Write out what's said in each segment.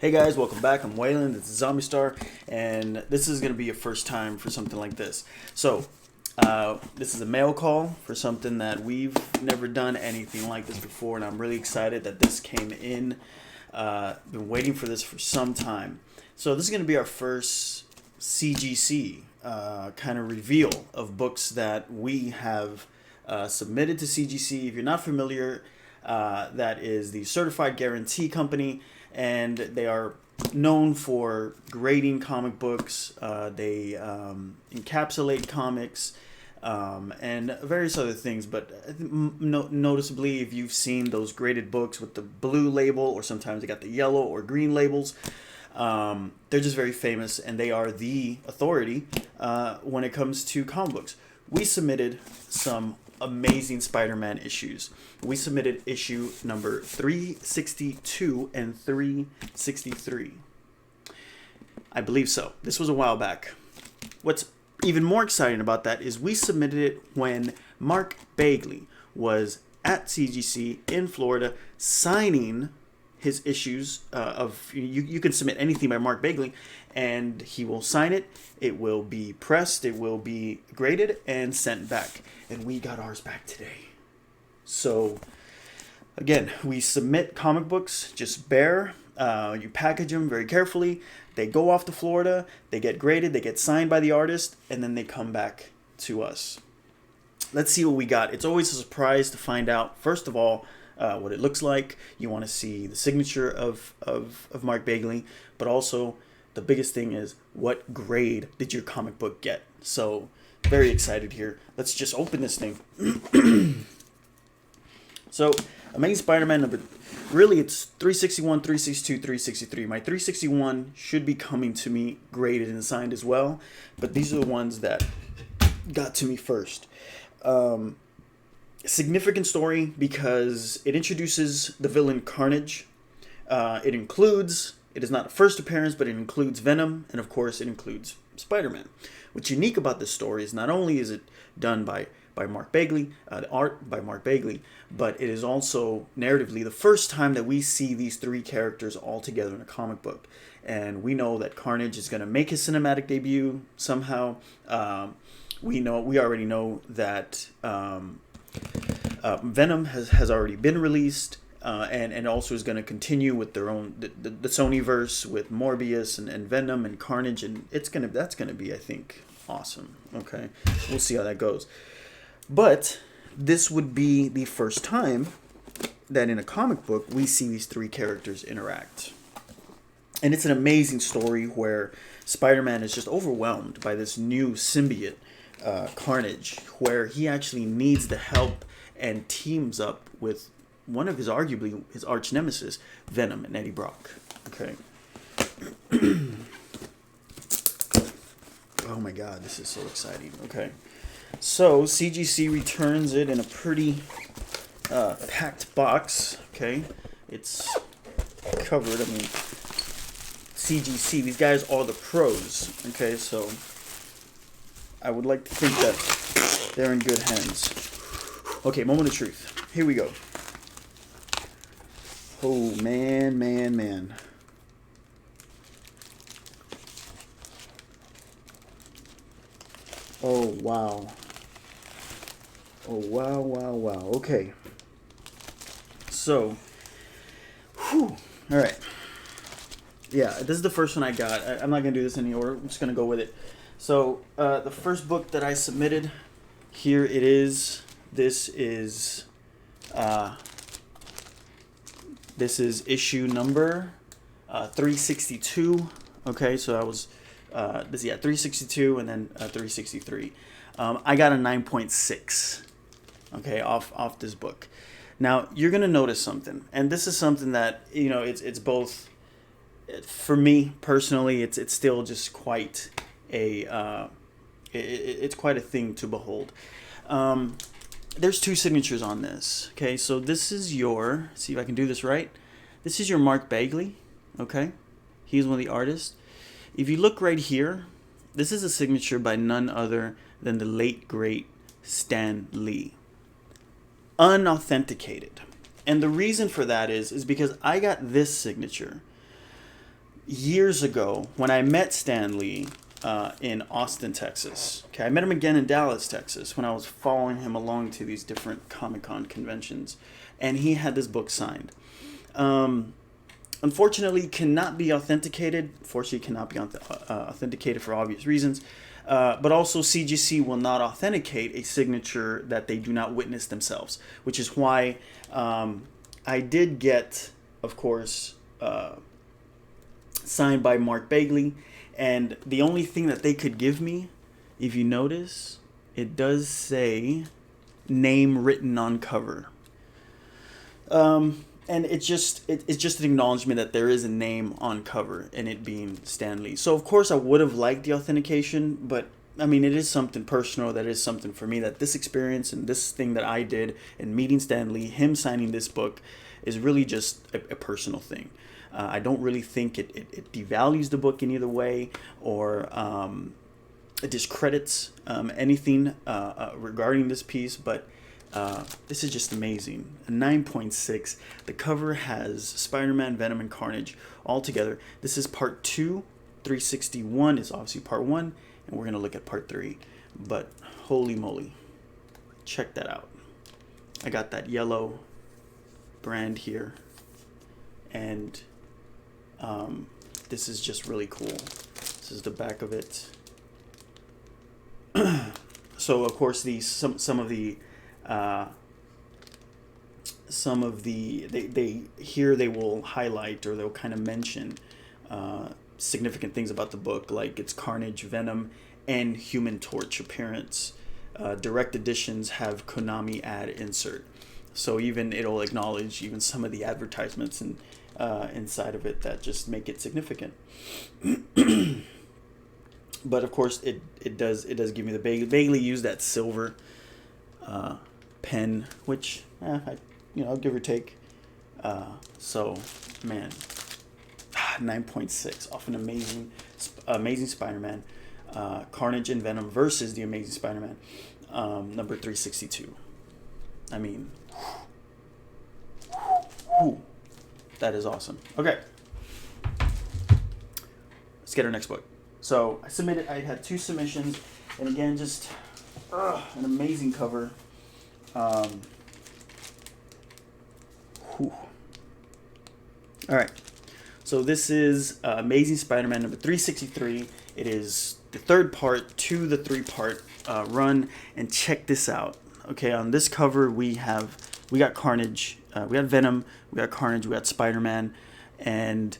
Hey guys, welcome back. I'm Waylon, this is Zombie Star, and this is going to be a first time for something like this. So, this is a mail call for something that we've never done anything like this before, and I'm really excited that this came in. Been waiting for this for some time. So this is going to be our first CGC kind of reveal of books that we have submitted to CGC. If you're not familiar, that is the Certified Guarantee Company, and they are known for grading comic books. They encapsulate comics and various other things. But noticeably, if you've seen those graded books with the blue label, or sometimes they got the yellow or green labels, they're just very famous, and they are the authority when it comes to comic books. We submitted some amazing Spider-Man issues. We submitted issue number 362 and 363. I believe so. This was a while back. What's even more exciting about that is we submitted it when Mark Bagley was at CGC in Florida signing his issues of you can submit anything by Mark Bagley, and he will sign it. It will be pressed, it will be graded and sent back, and we got ours back today. So again, we submit comic books just bare. You package them very carefully. They go off to Florida, they get graded, they get signed by the artist, and then they come back to us. Let's see what we got. It's always a surprise to find out, first of all, what it looks like. You want to see the signature of Mark Bagley, but also the biggest thing is, what grade did your comic book get? So very excited here. Let's just open this thing. So Amazing Spider-Man number, really it's 361, 362, 363. My 361 should be coming to me graded and signed as well, but these are the ones that got to me first. Significant story because it introduces the villain Carnage. It is not a first appearance, but it includes Venom, and of course it includes Spider-Man. What's unique about this story is not only is it done by Mark Bagley, the art by Mark Bagley, but it is also narratively the first time that we see these three characters all together in a comic book. And we know that Carnage is going to make his cinematic debut somehow. We already know that Venom has already been released, and also is going to continue with their own the Sonyverse with Morbius and Venom and Carnage, and that's gonna be, I think, awesome. Okay, we'll see how that goes. But this would be the first time that in a comic book we see these three characters interact, and it's an amazing story where Spider-Man is just overwhelmed by this new symbiote, Carnage, where he actually needs the help and teams up with one of arguably his arch nemesis, Venom and Eddie Brock. Okay. Oh my God, this is so exciting. Okay. So CGC returns it in a pretty packed box. Okay. It's covered. I mean, CGC, these guys are the pros. Okay, so I would like to think that they're in good hands. Okay, moment of truth. Here we go. Oh, man. Oh, wow. Oh, wow. Okay. So, whew. All right. Yeah, this is the first one I got. I'm not going to do this in any order. I'm just going to go with it. So, the first book that I submitted, here it is. This is issue number 362. Okay, so I was 362 and then 363. I got a 9.6. Okay, off this book. Now you're gonna notice something, and this is something that it's both. For me personally, it's still just quite it's quite a thing to behold. There's two signatures on this. Okay, so this is see if I can do this right. This is your Mark Bagley. Okay, he's one of the artists. If you look right here, this is a signature by none other than the late great Stan Lee. Unauthenticated. And the reason for that is because I got this signature years ago when I met Stan Lee in Austin, Texas. Okay, I met him again in Dallas, Texas, when I was following him along to these different Comic-Con conventions, and he had this book signed. Unfortunately, cannot be authenticated. Fortunately, cannot be authenticated for obvious reasons. But also, CGC will not authenticate a signature that they do not witness themselves, which is why I did get, of course, signed by Mark Bagley. And the only thing that they could give me, if you notice, it does say name written on cover. And it's just an acknowledgement that there is a name on cover, and it being Stan Lee. So of course I would have liked the authentication, but I mean, it is something personal. That is something for me, that this experience and this thing that I did in meeting Stan Lee, him signing this book, is really just a personal thing. I don't really think it devalues the book in either way, or it discredits anything regarding this piece, but this is just amazing. A 9.6. The cover has Spider-Man, Venom, and Carnage all together. This is part 2. 361 is obviously part 1, and we're going to look at part 3. But holy moly, check that out. I got that yellow brand here, and this is just really cool. This is the back of it. So of course some of the they here they will highlight, or they'll kind of mention significant things about the book, like its Carnage, Venom, and Human Torch appearance. Direct editions have Konami ad insert, so even it'll acknowledge even some of the advertisements and inside of it that just make it significant. But of course it does give me the Bagley used that silver pen, which I'll give or take. So man, 9.6 off an amazing Spider-Man, Carnage and Venom versus the Amazing Spider-Man, number 362. I mean, whew, that is awesome. Okay, let's get our next book. So I had 2 submissions, and again, just an amazing cover. Whew. All right, so this is Amazing Spider-Man number 363. It is the 3rd part to the 3-part run, and check this out. Okay, on this cover we got Carnage, we got Venom, we got Carnage, we got Spider-Man, and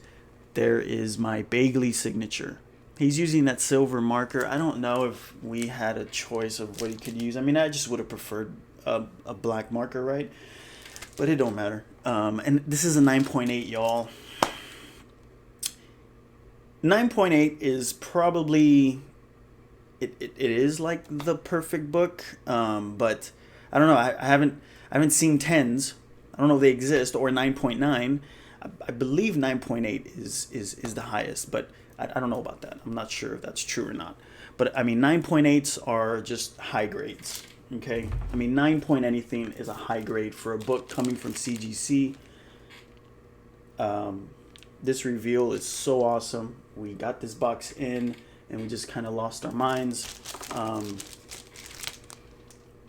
there is my Bagley signature. He's using that silver marker. I don't know if we had a choice of what he could use. I mean, I just would have preferred a black marker, right? But it don't matter. And this is a 9.8, y'all. 9.8 is probably it is like the perfect book, but I don't know. I haven't seen 10s. I don't know if they exist, or 9.9. I believe 9.8 is the highest, but I don't know about that. I'm not sure if that's true or not. But I mean, 9.8s are just high grades. Okay, I mean, 9 point anything is a high grade for a book coming from CGC. This reveal is so awesome. We got this box in, and we just kind of lost our minds.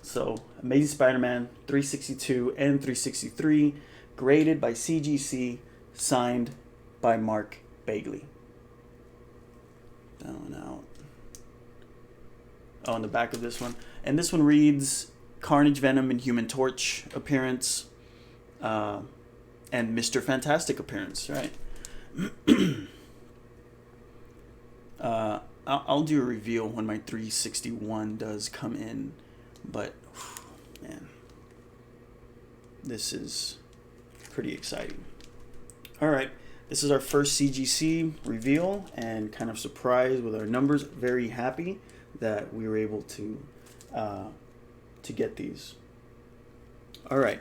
So, Amazing Spider-Man 362 and 363, graded by CGC, signed by Mark Bagley. Down out. Oh, on the back of this one. And this one reads Carnage, Venom, and Human Torch appearance, and Mr. Fantastic appearance, right? I'll do a reveal when my 361 does come in, but man, this is pretty exciting. All right, this is our first CGC reveal, and kind of surprised with our numbers. Very happy that we were able to get these. All right,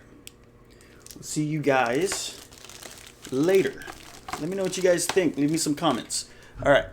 we'll see you guys later. Let me know what you guys think. Leave me some comments. All right.